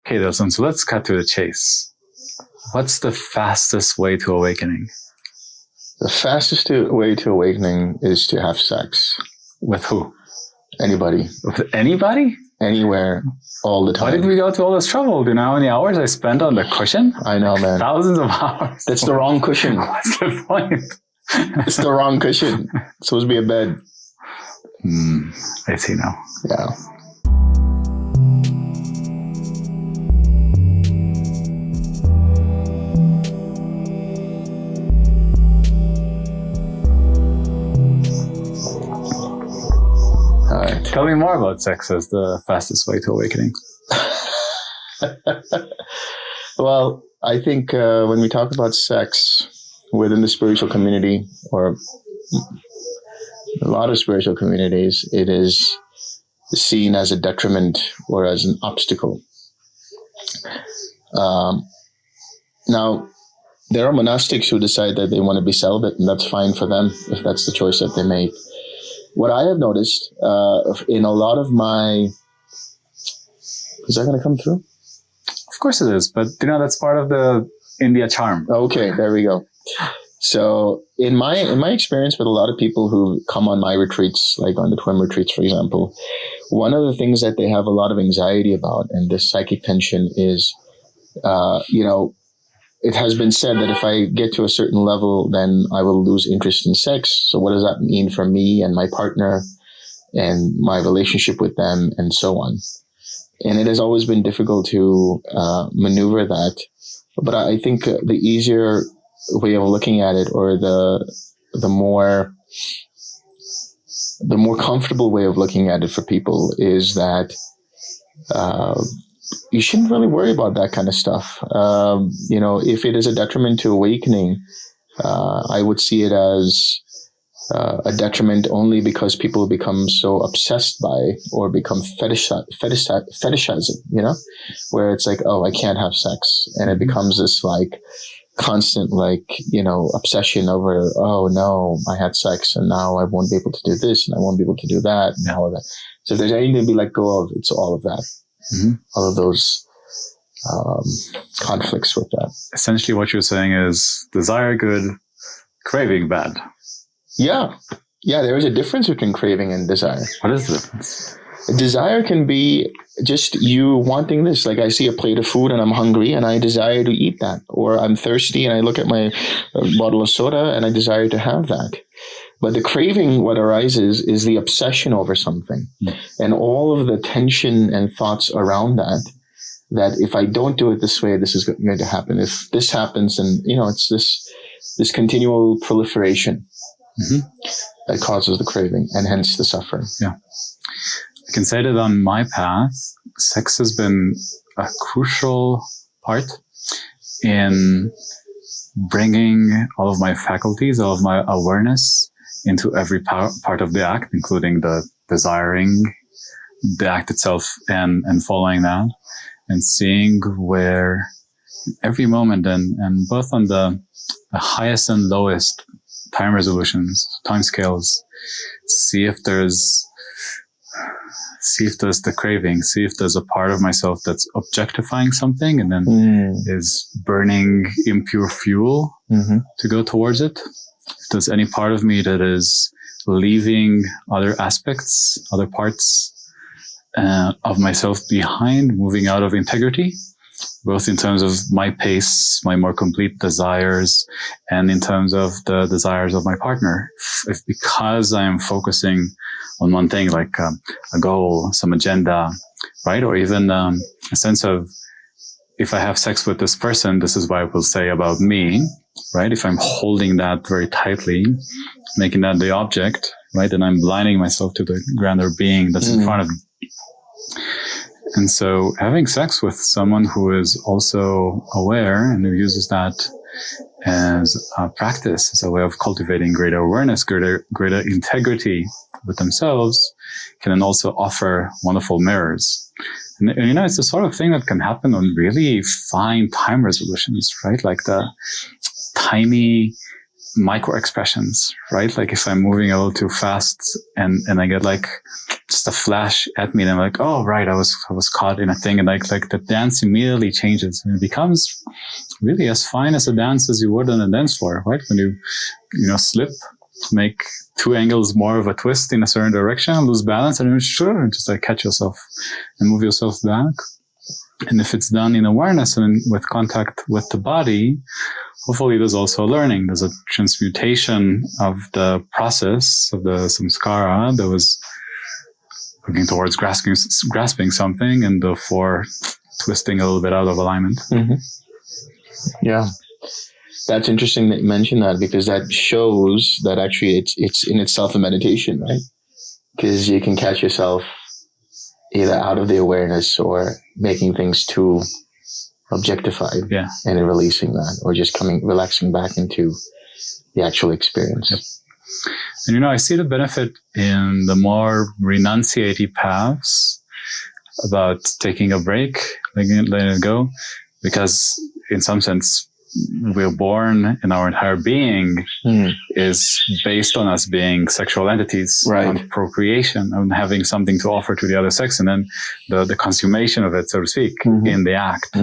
Okay, Delson, so let's cut to the chase. What's the fastest way to awakening? The fastest way to awakening is to have sex. With who? Anybody. With anybody? Anywhere, all the time. Why did we go to all this trouble? Do you know how many hours I spent on the cushion? I know, man. Thousands of hours. That's the wrong cushion. What's the point? It's the wrong cushion. It's supposed to be a bed. I see now. Yeah. All right. Tell me more about sex as the fastest way to awakening. Well, I think when we talk about sex within the spiritual community, or a lot of spiritual communities, it is seen as a detriment or as an obstacle. Now, there are monastics who decide that they want to be celibate, and that's fine for them if that's the choice that they make. What I have noticed in a lot of my... Is that going to come through? Of course it is, but that's part of the India charm. Okay, there we go. So in my experience with a lot of people who come on my retreats, like on the Twin retreats, for example, one of the things that they have a lot of anxiety about, and this psychic tension, is, it has been said that if I get to a certain level, then I will lose interest in sex. So what does that mean for me and my partner and my relationship with them and so on? And it has always been difficult to maneuver that. But I think the easier way of looking at it, or the more comfortable way of looking at it for people, is that you shouldn't really worry about that kind of stuff. If it is a detriment to awakening, I would see it as a detriment only because people become so obsessed by or become fetishize it, where it's like, oh, I can't have sex. And it becomes this like constant, obsession over, oh no, I had sex and now I won't be able to do this and I won't be able to do that and all of that. So if there's anything to be let go of, it's all of that. Mm-hmm. All of those conflicts with that. Essentially what you're saying is desire good, craving bad. Yeah, there is a difference between craving and desire. What is the difference? Desire can be just you wanting this. Like I see a plate of food and I'm hungry and I desire to eat that. Or I'm thirsty and I look at my bottle of soda and I desire to have that. But the craving, what arises, is the obsession over something. And all of the tension and thoughts around that if I don't do it this way, this is going to happen. If this happens, then, it's this continual proliferation. Mm-hmm. That causes the craving and hence the suffering. Yeah. I can say that on my path, sex has been a crucial part in bringing all of my faculties, all of my awareness into every part of the act, including the desiring, the act itself, and following that, and seeing where every moment and both on the highest and lowest time resolutions, time scales, see if there's the craving, see if there's a part of myself that's objectifying something and then is burning impure fuel to go towards it. If there's any part of me that is leaving other aspects, other parts of myself behind, moving out of integrity, both in terms of my pace, my more complete desires, and in terms of the desires of my partner. If because I am focusing on one thing, like a goal, some agenda, right? Or even a sense of, if I have sex with this person, this is what it will say about me, right? If I'm holding that very tightly, making that the object, right? Then I'm blinding myself to the grander being that's in front of me. And so having sex with someone who is also aware and who uses that as a practice, as a way of cultivating greater awareness, greater integrity with themselves, can then also offer wonderful mirrors. And it's the sort of thing that can happen on really fine time resolutions, right? Like the tiny micro expressions, right? Like if I'm moving a little too fast and I get like just a flash at me, and I'm like, oh, right, I was caught in a thing. And like the dance immediately changes and it becomes really as fine as a dance as you would on a dance floor, right? When you slip, make 2 angles more of a twist in a certain direction, lose balance, and just like catch yourself and move yourself back. And if it's done in awareness and with contact with the body, hopefully there's also a learning. There's a transmutation of the process of the samskara that was looking towards grasping something and therefore twisting a little bit out of alignment. Mm-hmm. Yeah. That's interesting that you mentioned that, because that shows that actually it's in itself a meditation, right? Because you can catch yourself either out of the awareness or making things too objectified, and then releasing that, or just relaxing back into the actual experience. Yep. And I see the benefit in the more renunciative paths about taking a break, letting it go, because in some sense we're born and our entire being is based on us being sexual entities, right, on procreation, on having something to offer to the other sex, and then the consummation of it, so to speak, in the act.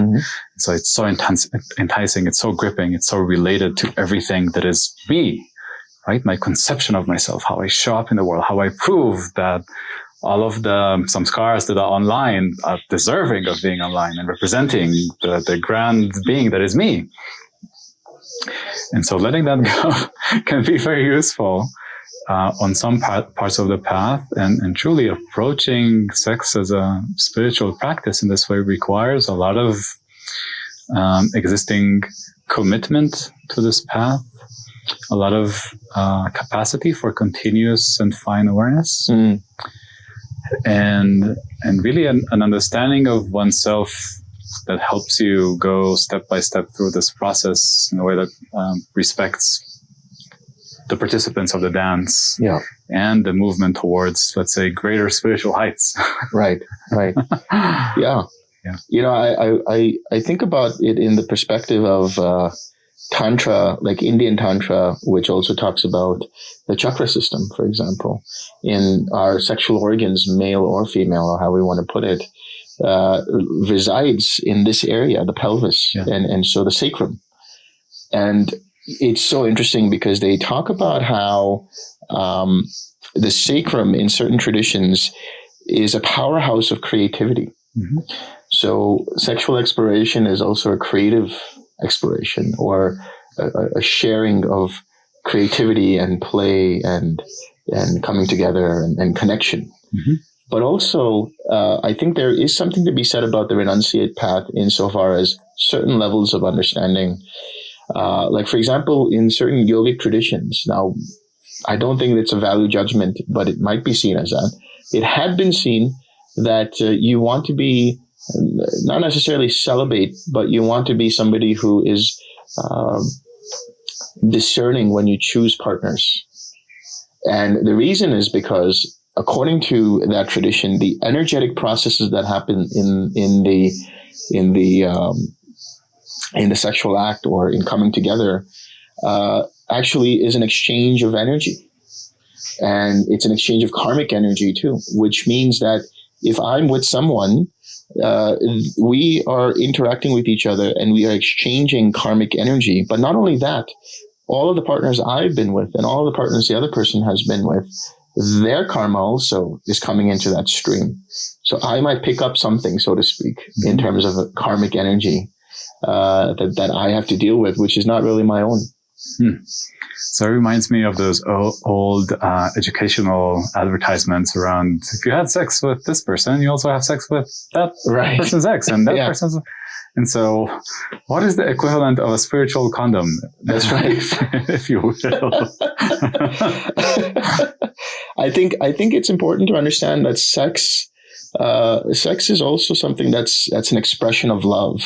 So it's so enticing, it's so gripping, it's so related to everything that is me, right? My conception of myself, how I show up in the world, how I prove that all of the samskaras that are online are deserving of being online and representing the grand being that is me. And so letting that go can be very useful on some parts of the path, and truly approaching sex as a spiritual practice in this way requires a lot of existing commitment to this path, a lot of capacity for continuous and fine awareness. And really an understanding of oneself that helps you go step by step through this process in a way that respects the participants of the dance, and the movement towards, let's say, greater spiritual heights. Right. Yeah. I think about it in the perspective of Tantra, like Indian Tantra, which also talks about the chakra system, for example, in our sexual organs, male or female, or how we want to put it, resides in this area, the pelvis, and so the sacrum. And it's so interesting because they talk about how the sacrum in certain traditions is a powerhouse of creativity. So sexual exploration is also a creative exploration, or a sharing of creativity and play and coming together and connection. But also, I think there is something to be said about the renunciate path insofar as certain levels of understanding. Like, for example, in certain yogic traditions, now, I don't think it's a value judgment, but it might be seen as that. It had been seen that you want to be not necessarily celibate, but you want to be somebody who is discerning when you choose partners. And the reason is because, according to that tradition, the energetic processes that happen in the sexual act or in coming together actually is an exchange of energy. And it's an exchange of karmic energy too, which means that if I'm with someone, we are interacting with each other and we are exchanging karmic energy. But not only that, all of the partners I've been with and all of the partners the other person has been with, their karma also is coming into that stream. So I might pick up something, so to speak, in terms of a karmic energy that I have to deal with, which is not really my own. So it reminds me of those old educational advertisements around, if you had sex with this person, you also have sex with that person's ex and that person's. And so what is the equivalent of a spiritual condom? That's right. if you will. I think it's important to understand that sex is also something that's an expression of love.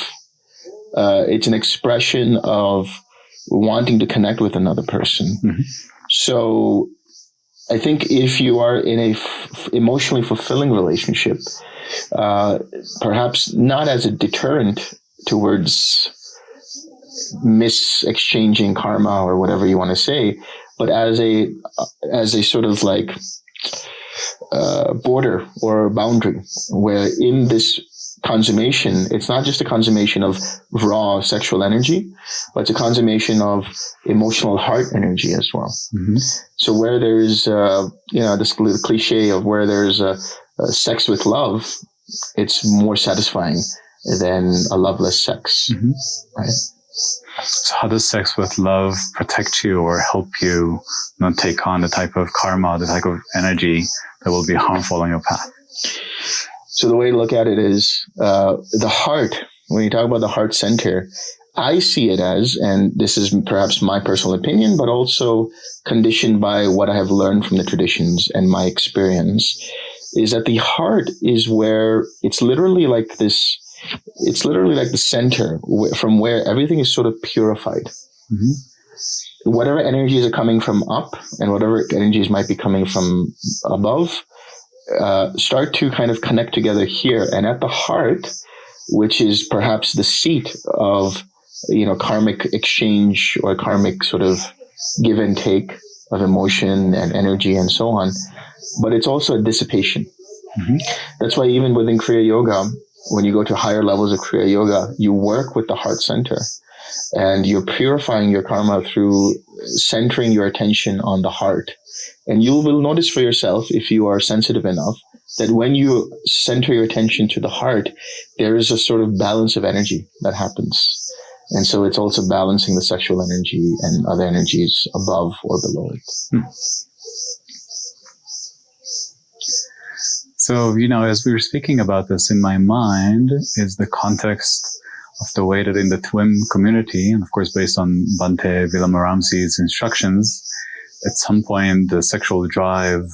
It's an expression of wanting to connect with another person. So I think if you are in a emotionally fulfilling relationship, perhaps not as a deterrent towards mis-exchanging karma or whatever you want to say, but as a sort of like border or boundary, where in this consummation, it's not just a consummation of raw sexual energy, but it's a consummation of emotional heart energy as well. Mm-hmm. So where there's, this cliche of where there's sex with love, it's more satisfying than a loveless sex, mm-hmm. right? So how does sex with love protect you or help you not take on the type of karma, the type of energy that will be harmful on your path? So the way to look at it is the heart. When you talk about the heart center, I see it as, and this is perhaps my personal opinion, but also conditioned by what I have learned from the traditions and my experience, is that the heart is where it's literally like this. It's literally like the center from where everything is sort of purified. Mm-hmm. Whatever energies are coming from up and whatever energies might be coming from above, start to kind of connect together here. And at the heart, which is perhaps the seat of, karmic exchange or karmic sort of give and take of emotion and energy and so on. But it's also a dissipation. Mm-hmm. That's why even within Kriya Yoga, when you go to higher levels of Kriya Yoga, you work with the heart center and you're purifying your karma through centering your attention on the heart. And you will notice for yourself, if you are sensitive enough, that when you center your attention to the heart, there is a sort of balance of energy that happens. And so it's also balancing the sexual energy and other energies above or below it. Hmm. So, as we were speaking about this, in my mind is the context of the way that in the Twim community, and of course based on Bhante Villamaramsi's instructions, at some point the sexual drive,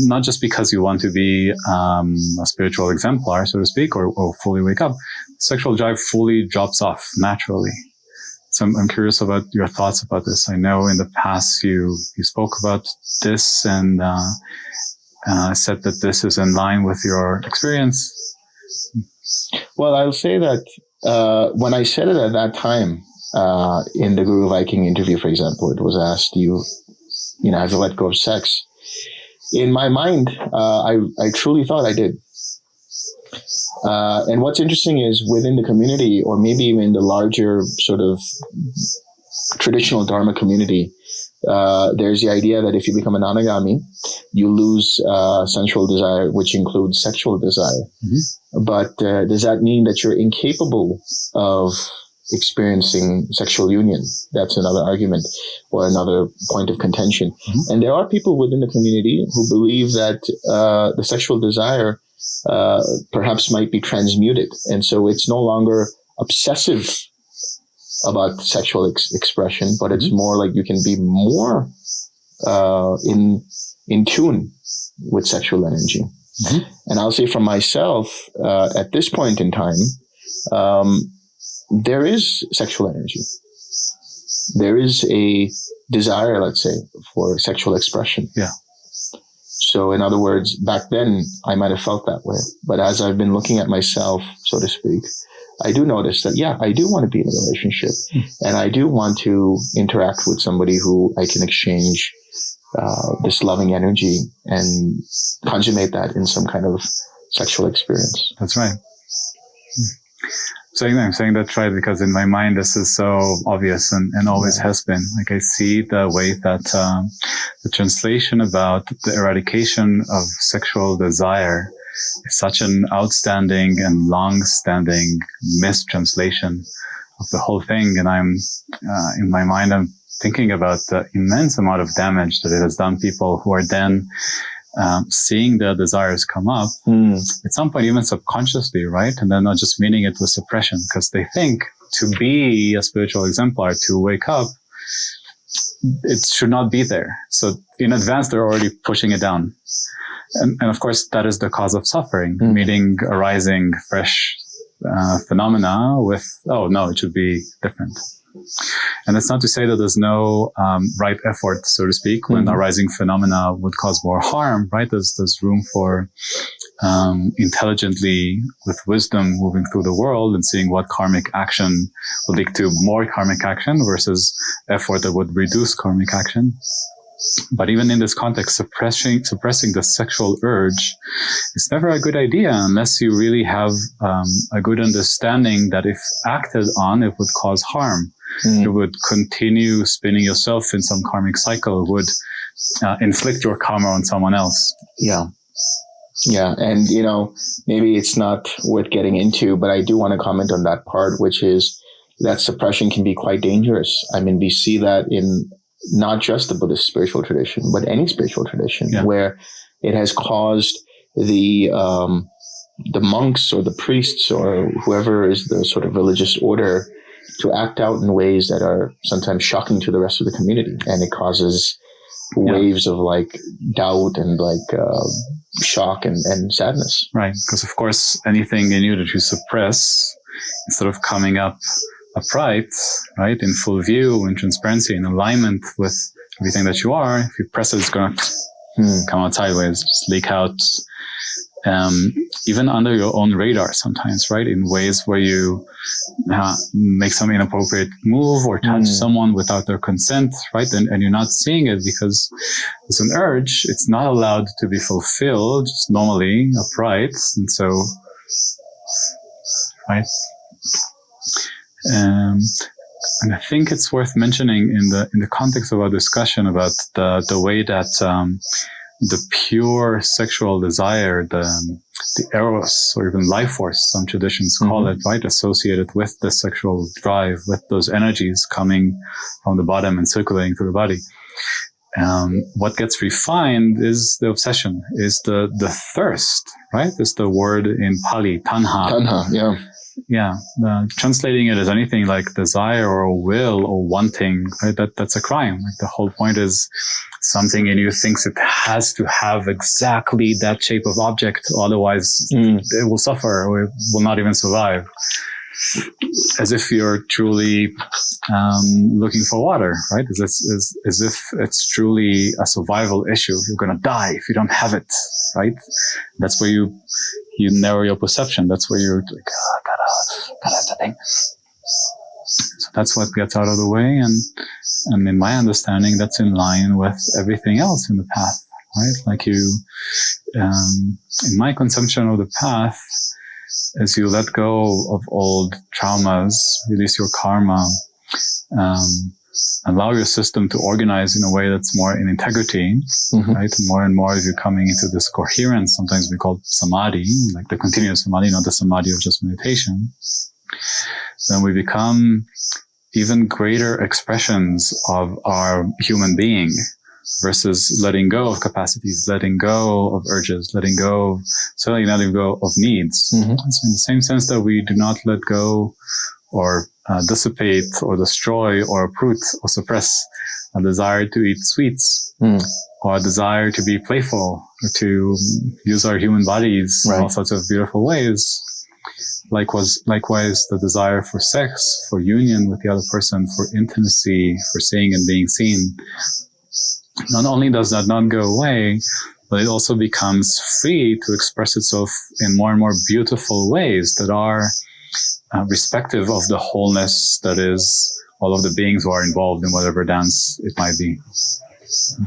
not just because you want to be a spiritual exemplar, so to speak, or fully wake up, sexual drive fully drops off naturally. So I'm curious about your thoughts about this. I know in the past you spoke about this and said that this is in line with your experience. Well, I'll say that when I said it at that time, in the Guru Viking interview, for example, it was asked, have you let go of sex? In my mind, I truly thought I did. And what's interesting is within the community, or maybe even the larger sort of traditional Dharma community, there's the idea that if you become an anagami, you lose sensual desire, which includes sexual desire. Mm-hmm. But does that mean that you're incapable of experiencing sexual union? That's another argument or another point of contention. Mm-hmm. And there are people within the community who believe that the sexual desire perhaps might be transmuted. And so it's no longer obsessive about sexual expression, but it's more like you can be more in tune with sexual energy. Mm-hmm. And I'll say for myself, at this point in time, there is sexual energy. There is a desire, let's say, for sexual expression. Yeah. So in other words, back then I might have felt that way. But as I've been looking at myself, so to speak, I do notice that, I do want to be in a relationship. And I do want to interact with somebody who I can exchange this loving energy and consummate that in some kind of sexual experience. That's right. I'm saying that's right because in my mind this is so obvious and always has been. Like I see the way that the translation about the eradication of sexual desire is such an outstanding and long-standing mistranslation of the whole thing. And I'm in my mind I'm thinking about the immense amount of damage that it has done people who are then seeing the desires come up at some point, even subconsciously, right? And then not just meaning it with suppression, because they think to be a spiritual exemplar, to wake up, it should not be there. So in advance, they're already pushing it down. And of course, that is the cause of suffering, meaning arising fresh phenomena with, oh no, it should be different. And it's not to say that there's no right effort, so to speak, when arising phenomena would cause more harm, right? There's room for intelligently, with wisdom, moving through the world and seeing what karmic action will lead to more karmic action versus effort that would reduce karmic action. But even in this context, suppressing the sexual urge is never a good idea unless you really have a good understanding that if acted on, it would cause harm. It would continue spinning yourself in some karmic cycle. It would inflict your karma on someone else. Yeah. Yeah. And, maybe it's not worth getting into, but I do want to comment on that part, which is that suppression can be quite dangerous. I mean, we see that in not just the Buddhist spiritual tradition, but any spiritual tradition, where it has caused the monks or the priests or whoever is the sort of religious order to act out in ways that are sometimes shocking to the rest of the community. And it causes waves of doubt and shock and sadness. Right. Because of course, anything in you that you suppress, instead of coming up upright, right, in full view, in transparency, in alignment with everything that you are, if you press it, it's going to come out sideways, just leak out, even under your own radar sometimes, right, in ways where you make some inappropriate move or touch someone without their consent, right, and you're not seeing it because it's an urge. It's not allowed to be fulfilled just normally, upright, and so, right. And I think it's worth mentioning in the context of our discussion about the way that the pure sexual desire, the eros, or even life force, some traditions call it, right, associated with the sexual drive, with those energies coming from the bottom and circulating through the body. What gets refined is the obsession, is the thirst, right? It's the word in Pali, Tanha. Tanha, yeah. Yeah, translating it as anything like desire or will or wanting, right? That's a crime. Like the whole point is something in you thinks it has to have exactly that shape of object, otherwise it will suffer or it will not even survive. As if you're truly looking for water, right? As if it's truly a survival issue. You're going to die if you don't have it, right? That's where you narrow your perception. That's where you're like, gotta have that thing. So that's what gets out of the way. And in my understanding, that's in line with everything else in the path, right? Like in my consumption of the path, as you let go of old traumas, release your karma, allow your system to organize in a way that's more in integrity, right? More and more as you're coming into this coherence, sometimes we call samadhi, like the continuous samadhi, not the samadhi of just meditation. Then we become even greater expressions of our human being versus letting go of capacities, letting go of urges, letting go of needs. So in the same sense that we do not let go or dissipate or destroy or uproot or suppress a desire to eat sweets or a desire to be playful or to use our human bodies in all sorts of beautiful ways. Likewise, the desire for sex, for union with the other person, for intimacy, for seeing and being seen. Not only does that not go away, but it also becomes free to express itself in more and more beautiful ways that are respective of the wholeness that is all of the beings who are involved in whatever dance it might be.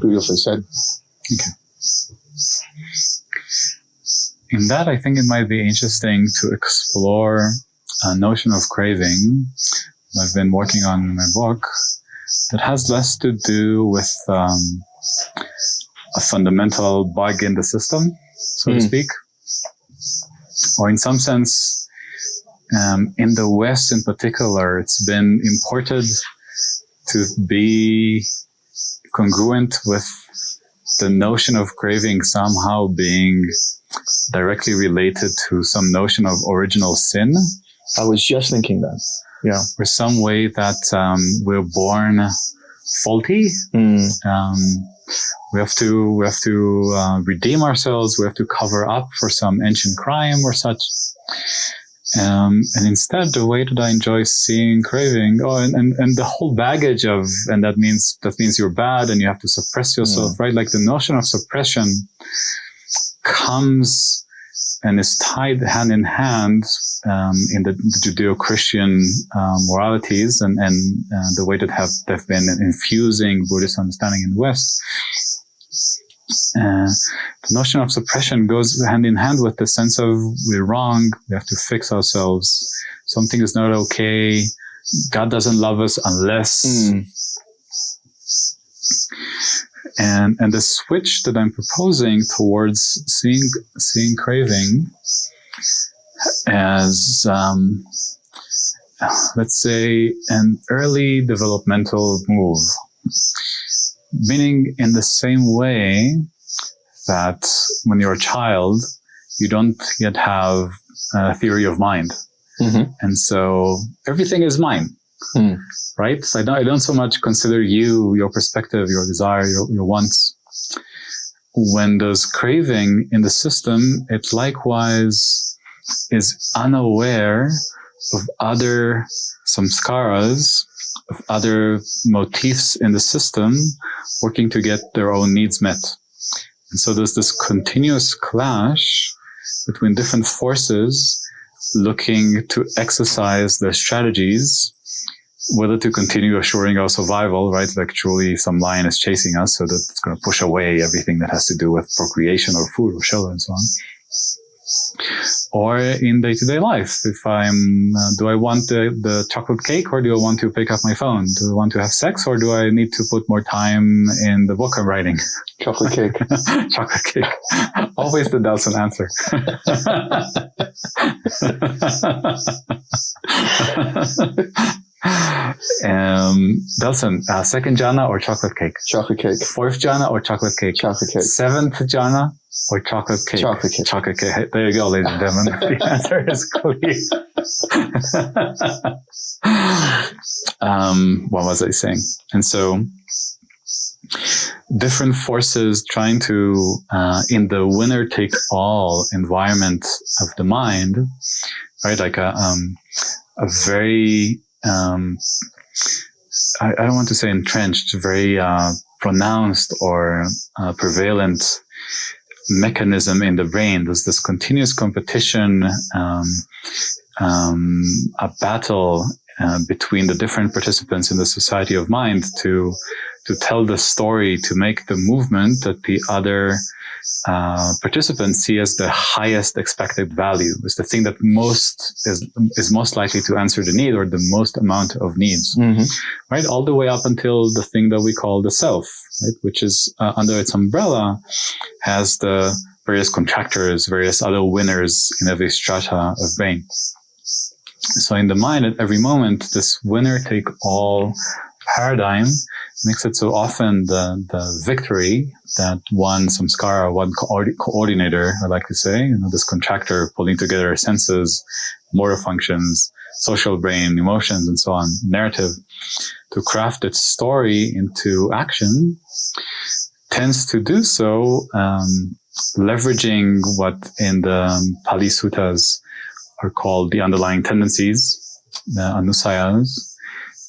Beautifully said. Okay. In that, I think it might be interesting to explore a notion of craving I've been working on in my book that has less to do with a fundamental bug in the system, so to speak, or in some sense, in the West in particular, it's been imported to be congruent with the notion of craving somehow being directly related to some notion of original sin. I was just thinking that. Yeah. Or some way that we're born faulty. We have to redeem ourselves. We have to cover up for some ancient crime or such. And instead, the way that I enjoy seeing craving, and the whole baggage of, and that means you're bad and you have to suppress yourself, right? Like the notion of suppression comes and is tied hand in hand in the Judeo-Christian moralities and the way that they've been infusing Buddhist understanding in the West. The notion of suppression goes hand in hand with the sense of we're wrong, we have to fix ourselves, something is not okay, God doesn't love us unless. And the switch that I'm proposing towards seeing craving as, let's say, an early developmental move. Meaning in the same way that when you're a child, you don't yet have a theory of mind. Mm-hmm. And so everything is mine, right? So I don't so much consider you, your perspective, your desire, your wants. When there's craving in the system, it likewise is unaware of other samskaras, of other motifs in the system working to get their own needs met. And so there's this continuous clash between different forces looking to exercise their strategies, whether to continue assuring our survival, right? Like truly some lion is chasing us, so that it's going to push away everything that has to do with procreation or food or shelter and so on. Or in day-to-day life, if do I want the chocolate cake or do I want to pick up my phone? Do I want to have sex or do I need to put more time in the book I'm writing? Chocolate cake. Chocolate cake. Always the Delson answer. Delson, second jhana or chocolate cake? Chocolate cake. Fourth jhana or chocolate cake? Chocolate cake. Seventh jhana or chocolate cake? Chocolate cake. Chocolate cake. There you go, ladies and gentlemen. The answer is clear. What was I saying? And so different forces trying to, in the winner-take-all environment of the mind, right? Like a very, I don't want to say entrenched, very pronounced or prevalent mechanism in the brain. There's this continuous competition, a battle between the different participants in the society of mind to tell the story, to make the movement that the other participants see as the highest expected value, is the thing that is most likely to answer the need or the most amount of needs, right? All the way up until the thing that we call the self, right? Which is under its umbrella has the various contractors, various other winners in every strata of brain. So in the mind, at every moment, this winner-take-all paradigm makes it so often the victory that one samskara, one coordinator, I like to say, this contractor pulling together senses, motor functions, social brain, emotions, and so on, narrative, to craft its story into action, tends to do so leveraging what in the Pali Suttas are called the underlying tendencies, the anusayas,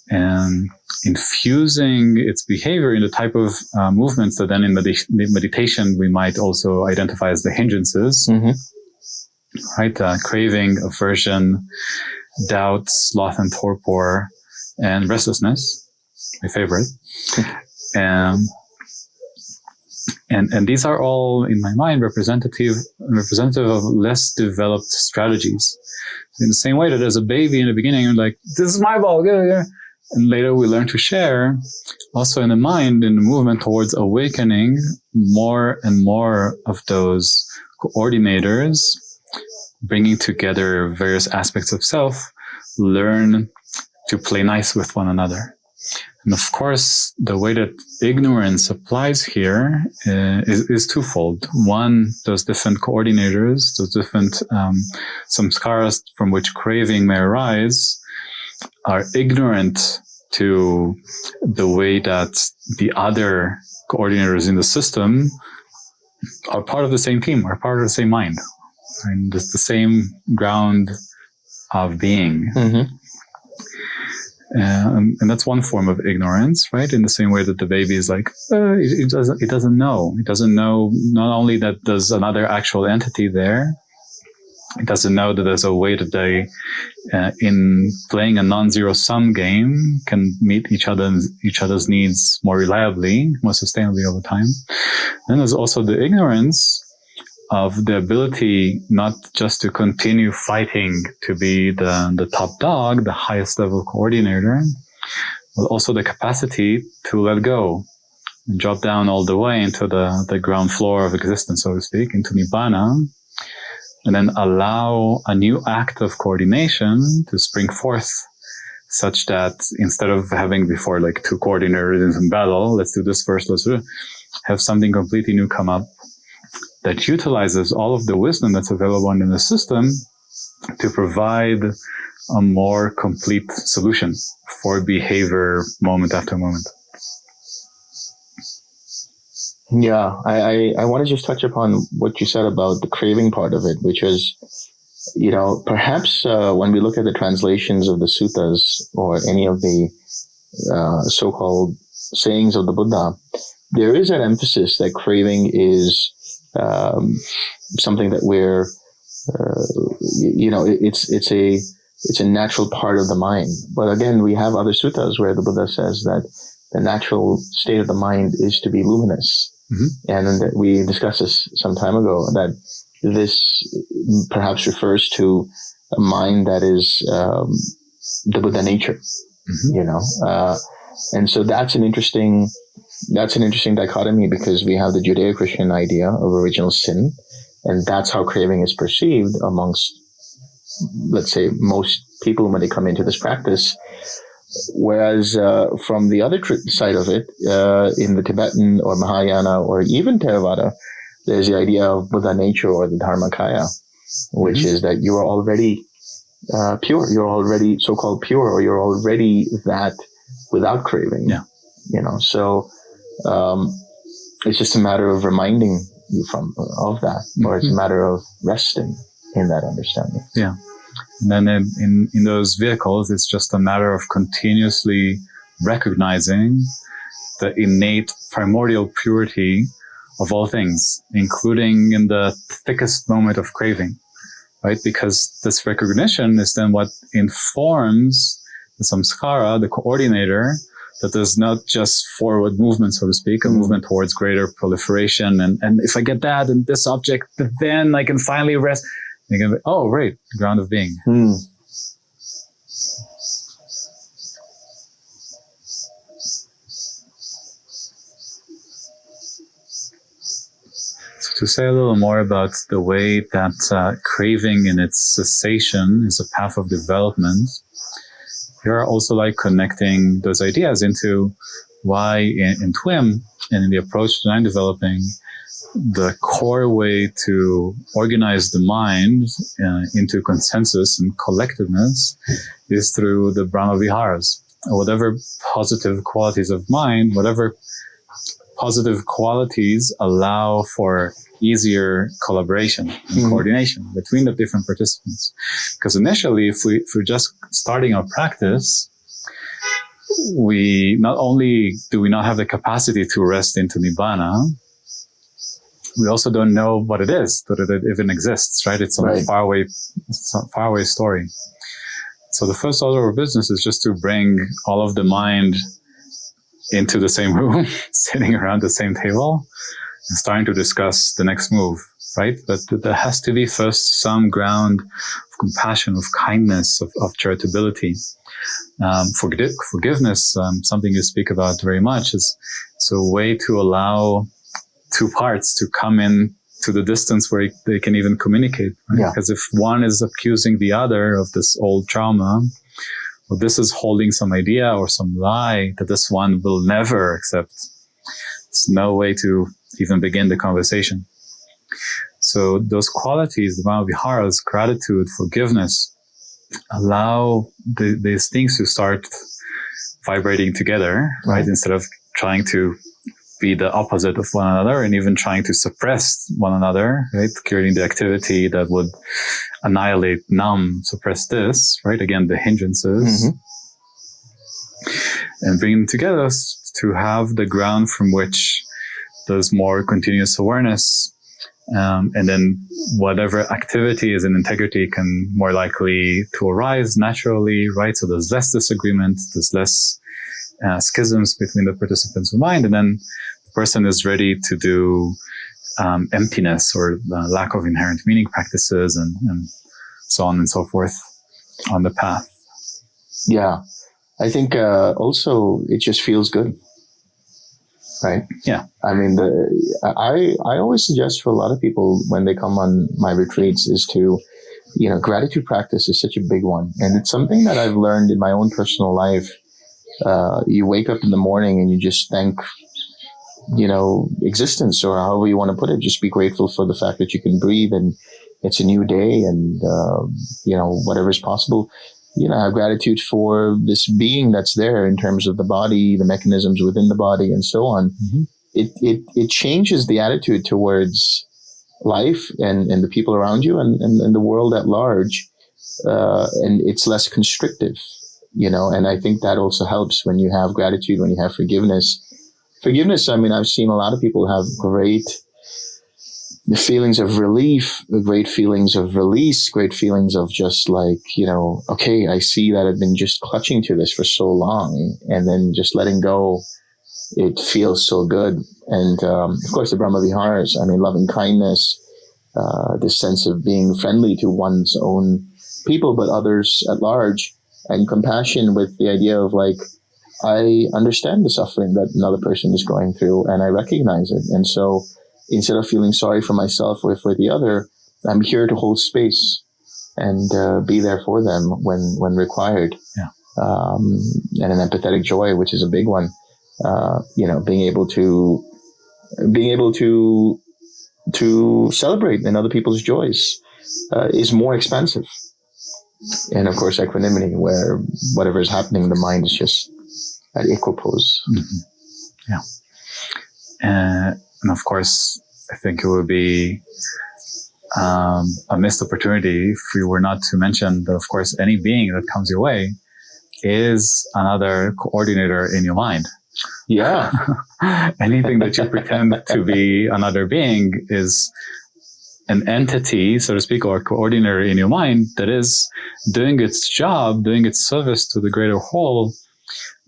and infusing its behavior in the type of movements that then in meditation we might also identify as the hindrances, right? Craving, aversion, doubt, sloth and torpor, and restlessness, my favorite. And these are all, in my mind, representative of less developed strategies. In the same way that as a baby in the beginning, you're like, this is my ball, yeah. And later we learn to share. Also in the mind, in the movement towards awakening, more and more of those coordinators, bringing together various aspects of self, learn to play nice with one another. And of course, the way that ignorance applies here is twofold. One, those different coordinators, those different samskaras from which craving may arise, are ignorant to the way that the other coordinators in the system are part of the same team, are part of the same mind. And it's the same ground of being. Mm-hmm. And that's one form of ignorance, right? In the same way that the baby is like, it doesn't know. It doesn't know not only that there's another actual entity there, it doesn't know that there's a way that they, in playing a non-zero sum game, can meet each other's needs more reliably, more sustainably over time. Then there's also the ignorance of the ability not just to continue fighting to be the top dog, the highest level coordinator, but also the capacity to let go and drop down all the way into the ground floor of existence, so to speak, into Nibbana, and then allow a new act of coordination to spring forth, such that instead of having before like two coordinators in battle, let's do this first, have something completely new come up that utilizes all of the wisdom that's available in the system to provide a more complete solution for behavior moment after moment. Yeah, I want to just touch upon what you said about the craving part of it, which is, perhaps when we look at the translations of the suttas or any of the so-called sayings of the Buddha, there is an emphasis that craving is something that we're, it's a natural part of the mind. But again, we have other suttas where the Buddha says that the natural state of the mind is to be luminous. Mm-hmm. And that we discussed this some time ago, that this perhaps refers to a mind that is the Buddha nature, mm-hmm. And so that's an interesting dichotomy, because we have the Judeo-Christian idea of original sin, and that's how craving is perceived amongst, let's say, most people when they come into this practice. Whereas from the other side of it, in the Tibetan or Mahayana or even Theravada, there's the idea of Buddha nature or the Dharmakaya, which mm-hmm. is that you are already pure, you're already so-called pure, or you're already that without craving. Yeah. So it's just a matter of reminding you of that, mm-hmm. or it's a matter of resting in that understanding. Yeah. And then in those vehicles, it's just a matter of continuously recognizing the innate primordial purity of all things, including in the thickest moment of craving, right? Because this recognition is then what informs the samsara, the coordinator, that there's not just forward movement, so to speak, a movement towards greater proliferation. And if I get that and this object, then I can finally rest. You can be, oh, right, ground of being. So to say a little more about the way that craving in its cessation is a path of development, here are also like connecting those ideas into why in TWIM and in the approach that I'm developing, the core way to organize the mind into consensus and collectiveness is through the Brahma-Viharas. Whatever positive qualities of mind, whatever positive qualities allow for easier collaboration and coordination between the different participants. Because initially, if we're just starting our practice, we not only do we not have the capacity to rest into Nibbana, we also don't know what it is, that it even exists, right? It's a faraway story. So the first order of business is just to bring all of the mind into the same room, sitting around the same table, and starting to discuss the next move, right? But there has to be first some ground of compassion, of kindness, of charitability. Forgiveness, something you speak about very much, is a way to allow two parts to come in to the distance where they can even communicate. Right? Yeah. Because if one is accusing the other of this old trauma, well, this is holding some idea or some lie that this one will never accept. There's no way to even begin the conversation. So those qualities, the Brahma-Viharas, gratitude, forgiveness, allow these things to start vibrating together, right? Instead of trying to be the opposite of one another and even trying to suppress one another, right? Creating the activity that would annihilate, numb, suppress this, right? Again, the hindrances. And bring them together to have the ground from which there's more continuous awareness. And then whatever activity is in integrity can more likely to arise naturally, right? So there's less disagreement, there's less schisms between the participants of mind, and then the person is ready to do emptiness or lack of inherent meaning practices and so on and so forth on the path. Yeah. I think also it just feels good. Right. Yeah. I mean, I always suggest for a lot of people when they come on my retreats is to, gratitude practice is such a big one. And it's something that I've learned in my own personal life. You wake up in the morning and you just thank, existence, or however you want to put it. Just be grateful for the fact that you can breathe and it's a new day and, whatever is possible. Have gratitude for this being that's there in terms of the body, the mechanisms within the body, and so on. Mm-hmm. It changes the attitude towards life and the people around you and the world at large. And it's less constrictive, and I think that also helps when you have gratitude, when you have forgiveness. Forgiveness, I mean, I've seen a lot of people have great feelings of relief, great feelings of release, great feelings of just like, okay, I see that I've been just clutching to this for so long, and then just letting go, it feels so good. And of course, the Brahma-Viharas, I mean, loving kindness, this sense of being friendly to one's own people, but others at large, and compassion with the idea of like, I understand the suffering that another person is going through, and I recognize it. And so instead of feeling sorry for myself or for the other, I'm here to hold space and be there for them when required. Yeah. And an empathetic joy, which is a big one. Being able to celebrate in other people's joys is more expensive. And of course, equanimity, where whatever is happening, the mind is just at equipoise. Mm-hmm. Yeah. And of course, I think it would be a missed opportunity if we were not to mention that, of course, any being that comes your way is another coordinator in your mind. Yeah. Anything that you pretend to be another being is an entity, so to speak, or a coordinator in your mind that is doing its job, doing its service to the greater whole,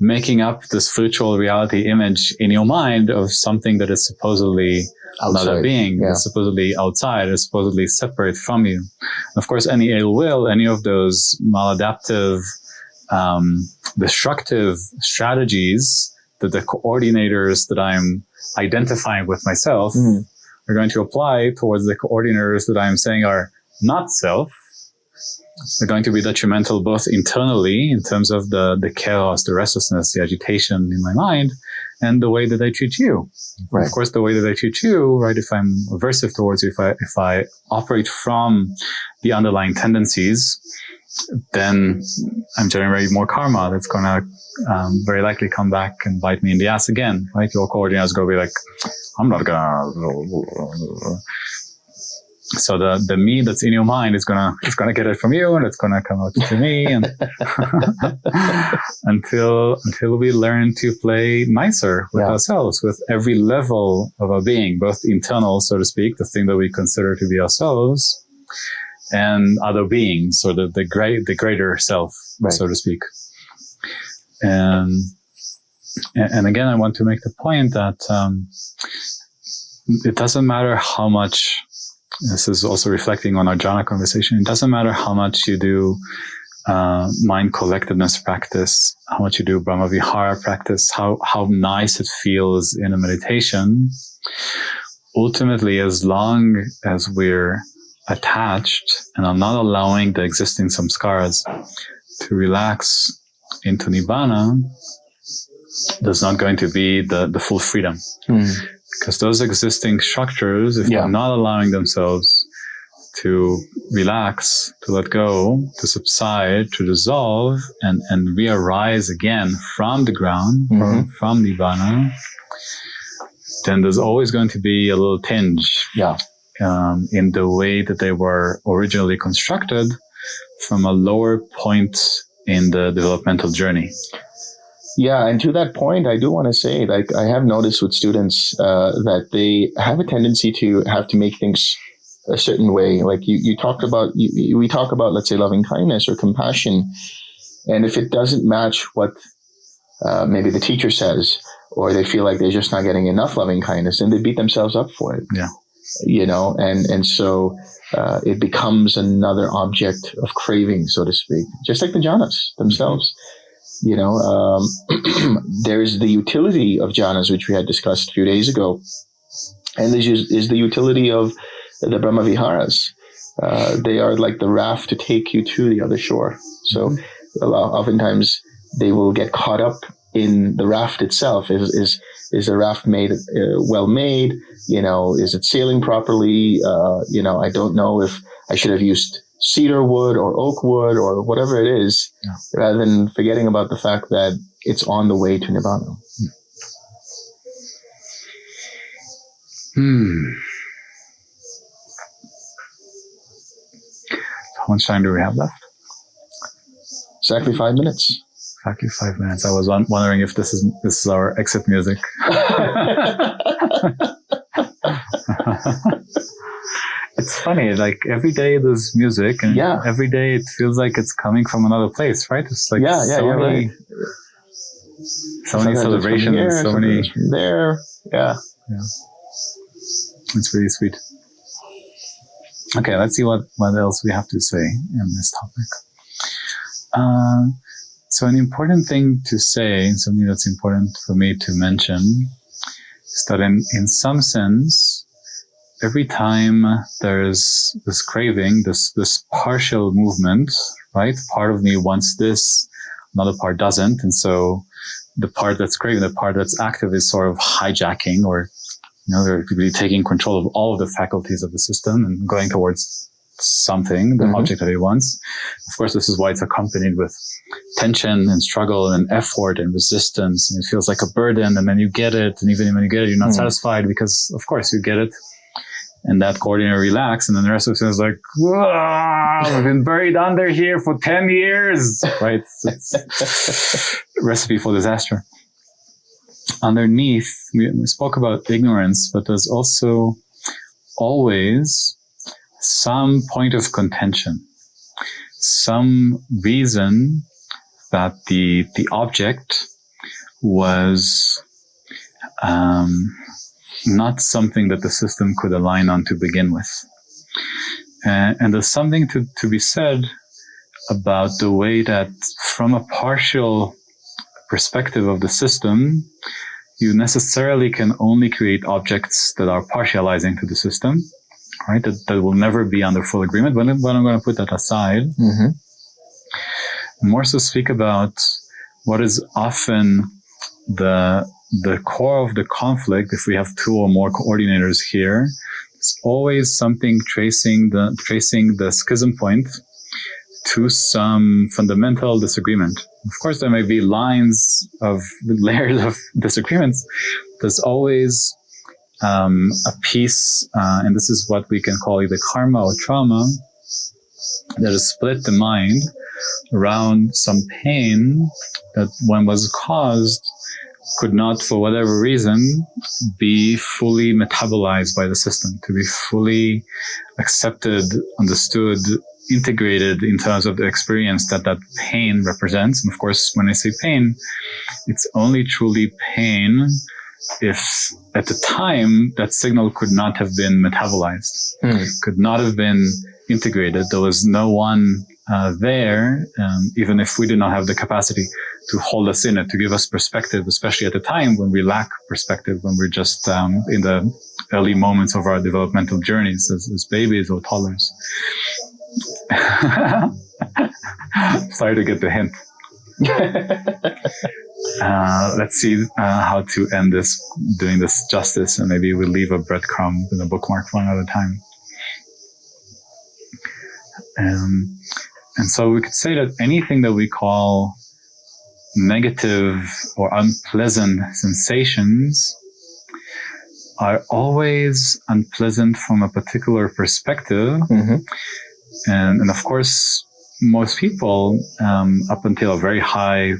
making up this virtual reality image in your mind of something that is supposedly outside. Another being, that's supposedly outside, is supposedly separate from you. And of course, any ill will, any of those maladaptive, destructive strategies that the coordinators that I'm identifying with myself are going to apply towards the coordinators that I'm saying are not self. They're going to be detrimental both internally in terms of the chaos, the restlessness, the agitation in my mind, and the way that I treat you. Right. Of course, the way that I treat you, right, if I'm aversive towards you, if I operate from the underlying tendencies, then I'm generating more karma that's going to very likely come back and bite me in the ass again, right? Your coordinator is going to be like, I'm not going to... So the me that's in your mind is gonna get it from you, and it's gonna come out to me, and until we learn to play nicer with ourselves, with every level of our being, both internal, so to speak, the thing that we consider to be ourselves, and other beings, or the greater self, so to speak. And again, I want to make the point that it doesn't matter how much. This is also reflecting on our jhana conversation. It doesn't matter how much you do mind collectedness practice, how much you do Brahma-Vihara practice, how nice it feels in a meditation. Ultimately, as long as we're attached and are not allowing the existing samskaras to relax into Nibbana, there's not going to be the full freedom. Because those existing structures, if they're not allowing themselves to relax, to let go, to subside, to dissolve, and re-arise again from the ground, from Nibbana, then there's always going to be a little tinge in the way that they were originally constructed from a lower point in the developmental journey. Yeah, and to that point, I do want to say, like, I have noticed with students that they have a tendency to have to make things a certain way. Like you talked about, we talk about, let's say, loving kindness or compassion, and if it doesn't match what maybe the teacher says, or they feel like they're just not getting enough loving kindness, then they beat themselves up for it. Yeah, and so it becomes another object of craving, so to speak, just like the jhanas themselves. There's the utility of jhanas, which we had discussed a few days ago. And this is the utility of the Brahma-Viharas. They are like the raft to take you to the other shore. So oftentimes they will get caught up in the raft itself. Is the raft made well made? Is it sailing properly? I don't know if I should have used cedar wood or oak wood or whatever it is, rather than forgetting about the fact that it's on the way to Nibbana. How much time do we have left? Exactly 5 minutes. Exactly 5 minutes. I was wondering if this is our exit music. It's funny, like every day there's music, and every day it feels like it's coming from another place, right? It's like so many celebrations, here, so many from there. Yeah. It's really sweet. Okay, let's see what else we have to say in this topic. So an important thing to say, and something that's important for me to mention, is that in some sense, every time there's this craving, this partial movement, right? Part of me wants this, another part doesn't. And so the part that's craving, the part that's active is sort of hijacking, or, they're really taking control of all of the faculties of the system and going towards something, the object that it wants. Of course, this is why it's accompanied with tension and struggle and effort and resistance. And it feels like a burden, and then you get it. And even when you get it, you're not satisfied because, of course, you get it. And that coordinator relax, and then the rest of it is like, I've been buried under here for 10 years, right? It's recipe for disaster. Underneath, we spoke about ignorance, but there's also always some point of contention, some reason that the object was not something that the system could align on to begin with. And there's something to be said about the way that from a partial perspective of the system, you necessarily can only create objects that are partializing to the system, right? That will never be under full agreement. But I'm going to put that aside. More so speak about what is often the core of the conflict. If we have two or more coordinators here, it's always something tracing the schism point to some fundamental disagreement. Of course, there may be layers of disagreements. There's always a piece, and this is what we can call either karma or trauma, that has split the mind around some pain that, when was caused, could not, for whatever reason, be fully metabolized by the system, to be fully accepted, understood, integrated in terms of the experience that pain represents. And of course, when I say pain, it's only truly pain if at the time that signal could not have been metabolized, could not have been integrated. There was no one there, even if we did not have the capacity to hold us in it, to give us perspective, especially at the time when we lack perspective, when we're just in the early moments of our developmental journeys as babies or toddlers. Sorry to get the hint. Let's see how to end this, doing this justice, and maybe we'll leave a breadcrumb and a bookmark for another time. And so we could say that anything that we call negative or unpleasant sensations are always unpleasant from a particular perspective. And of course, most people, up until a very high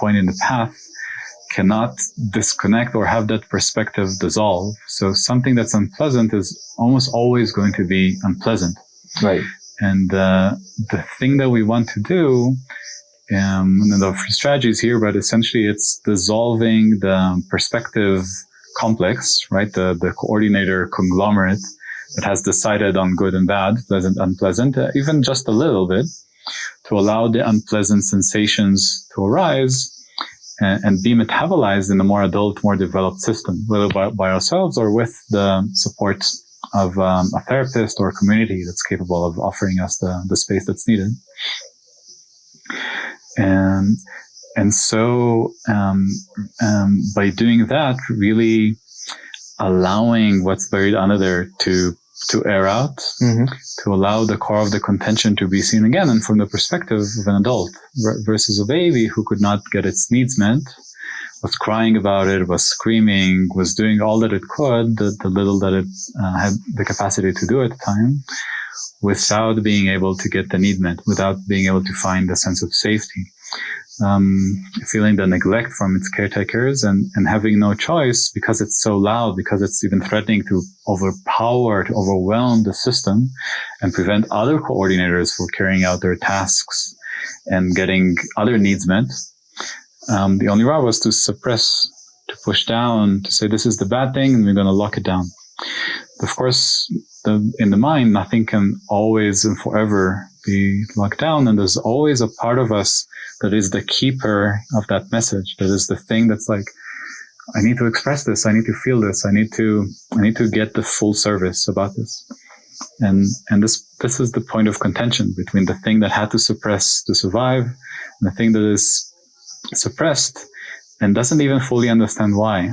point in the path, cannot disconnect or have that perspective dissolve. So something that's unpleasant is almost always going to be unpleasant. Right. And the thing that we want to do, and the strategies here, but essentially it's dissolving the perspective complex, right? The coordinator conglomerate that has decided on good and bad, pleasant, unpleasant, even just a little bit, to allow the unpleasant sensations to arise and be metabolized in a more adult, more developed system, whether by ourselves or with the support of a therapist or a community that's capable of offering us the space that's needed. And so by doing that, really allowing what's buried under there to air out, to allow the core of the contention to be seen again, and from the perspective of an adult versus a baby who could not get its needs met, was crying about it, was screaming, was doing all that it could, the little that it had the capacity to do at the time, without being able to get the need met, without being able to find a sense of safety. Feeling the neglect from its caretakers and having no choice because it's so loud, because it's even threatening to overpower, to overwhelm the system and prevent other coordinators from carrying out their tasks and getting other needs met. The only route was to suppress, to push down, to say this is the bad thing and we're going to lock it down. Of course, in the mind, nothing can always and forever be locked down, and there's always a part of us that is the keeper of that message. That is the thing that's like, I need to express this, I need to feel this, I need to get the full service about this. And this is the point of contention between the thing that had to suppress to survive and the thing that is suppressed and doesn't even fully understand why.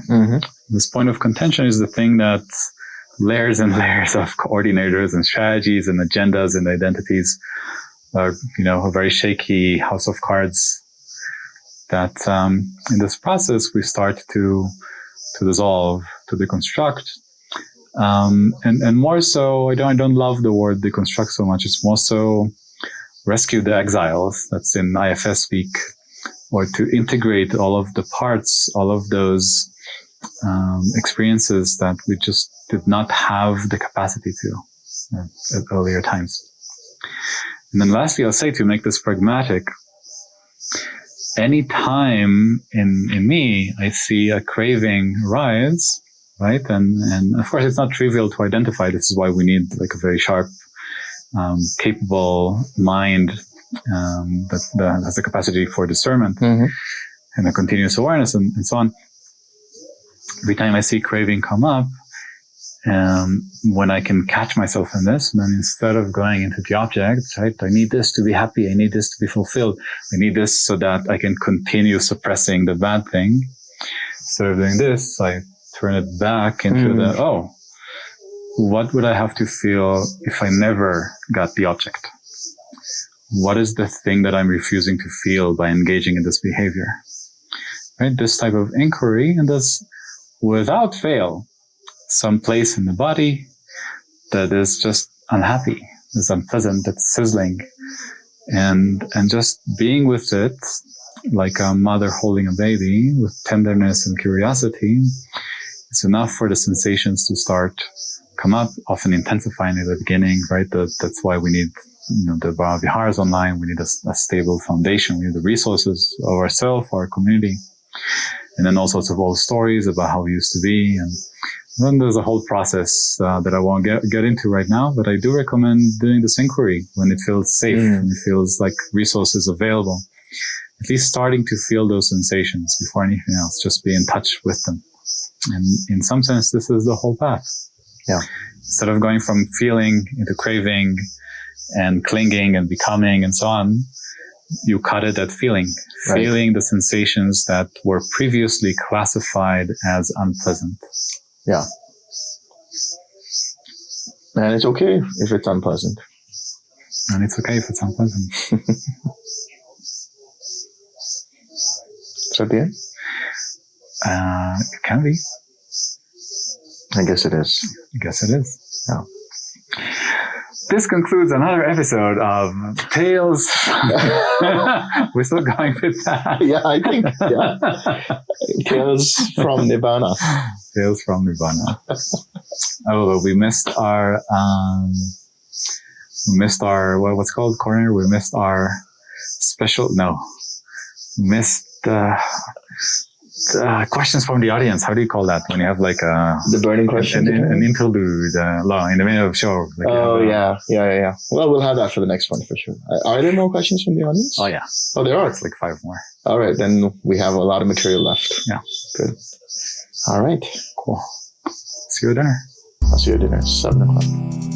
This point of contention is the thing that layers and layers of coordinators and strategies and agendas and identities are, a very shaky house of cards that in this process we start to dissolve, to deconstruct. And more so, I don't love the word deconstruct so much. It's more so rescue the exiles. That's in IFS speak, or to integrate all of the parts, all of those experiences that we just did not have the capacity to at earlier times. And then lastly, I'll say, to make this pragmatic, any time in me I see a craving rise, right? And of course, it's not trivial to identify. This is why we need like a very sharp, capable mind that has the capacity for discernment and a continuous awareness and so on. Every time I see craving come up, when I can catch myself in this, then instead of going into the object, right, I need this to be happy, I need this to be fulfilled, I need this so that I can continue suppressing the bad thing. Instead of doing this, I turn it back into what would I have to feel if I never got the object? What is the thing that I'm refusing to feel by engaging in this behavior? Right? This type of inquiry, and this without fail, some place in the body that is just unhappy, is unpleasant, that's sizzling, and just being with it like a mother holding a baby with tenderness and curiosity, it's enough for the sensations to start come up, often intensifying at the beginning, right? That's why we need the Brahma-Viharas online. We need a stable foundation. We need the resources of ourselves, our community, and then all sorts of old stories about how we used to be. And then there's a whole process that I won't get into right now, but I do recommend doing this inquiry when it feels safe, when it feels like resources available. At least starting to feel those sensations before anything else, just be in touch with them. And in some sense, this is the whole path. Yeah. Instead of going from feeling into craving and clinging and becoming and so on, you cut it at feeling. Right. Feeling the sensations that were previously classified as unpleasant. Yeah. And it's okay if it's unpleasant. And it's okay if it's unpleasant. Is that the end? It can be. I guess it is. I guess it is. Yeah. This concludes another episode of Tales. We're still going with that. Yeah, I think. Yeah. Tales from Nibbana. Tales from Nibbana. Oh, we missed our what's called corner. We missed our special. No, missed questions from the audience. How do you call that when you have like the burning question? An interlude in the middle of the show? Like yeah. Well, we'll have that for the next one for sure. Are there more questions from the audience? Oh yeah. Oh, there are. It's like 5 more. All right, then we have a lot of material left. Yeah. Good. All right. Cool. See you at dinner. I'll see you at dinner. 7:00.